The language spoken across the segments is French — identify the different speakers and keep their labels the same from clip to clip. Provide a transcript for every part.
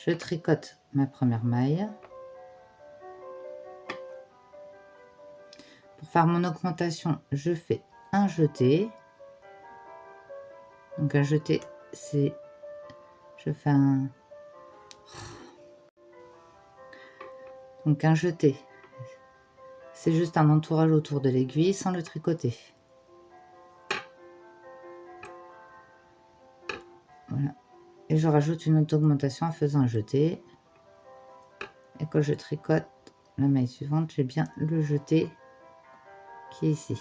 Speaker 1: Je tricote ma première maille. Pour faire mon augmentation, je fais un jeté. Donc un jeté, c'est... Je fais un... Donc un jeté, c'est juste un entourage autour de l'aiguille sans le tricoter. Voilà. Et je rajoute une autre augmentation en faisant un jeté. Et quand je tricote la maille suivante, j'ai bien le jeté qui est ici.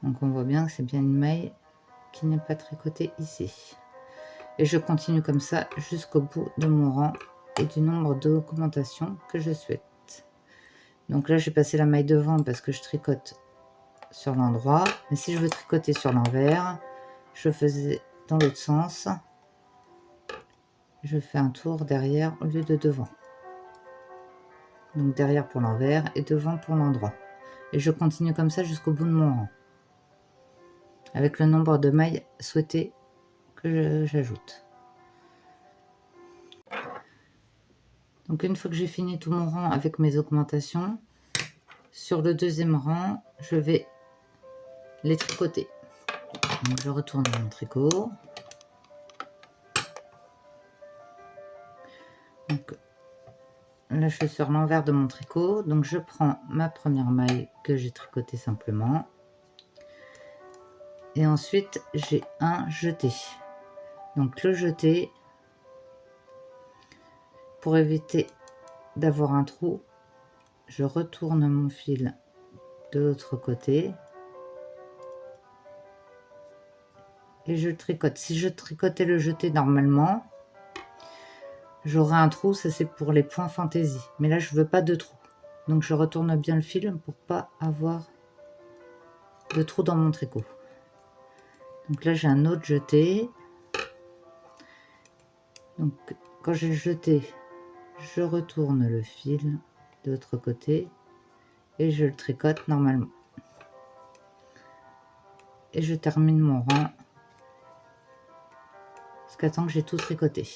Speaker 1: Donc on voit bien que c'est bien une maille qui n'est pas tricotée ici. Et je continue comme ça jusqu'au bout de mon rang et du nombre d'augmentations que je souhaite. Donc là, j'ai passé la maille devant parce que je tricote sur l'endroit. Mais si je veux tricoter sur l'envers, je faisais dans l'autre sens. Je fais un tour derrière au lieu de devant. Donc derrière pour l'envers et devant pour l'endroit. Et je continue comme ça jusqu'au bout de mon rang. Avec le nombre de mailles souhaitées que j'ajoute. Donc une fois que j'ai fini tout mon rang avec mes augmentations, sur le deuxième rang, je vais les tricoter. Donc je retourne mon tricot. Donc là je suis sur l'envers de mon tricot, donc je prends ma première maille que j'ai tricotée simplement. Et ensuite j'ai un jeté. Donc le jeté, pour éviter d'avoir un trou, je retourne mon fil de l'autre côté. Et je tricote. Si je tricotais le jeté normalement, j'aurai un trou, ça c'est pour les points fantaisie. Mais là je veux pas de trou. Donc je retourne bien le fil pour pas avoir de trou dans mon tricot. Donc là j'ai un autre jeté. Donc quand j'ai jeté, je retourne le fil de l'autre côté et je le tricote normalement. Et je termine mon rang jusqu'à temps que j'ai tout tricoté.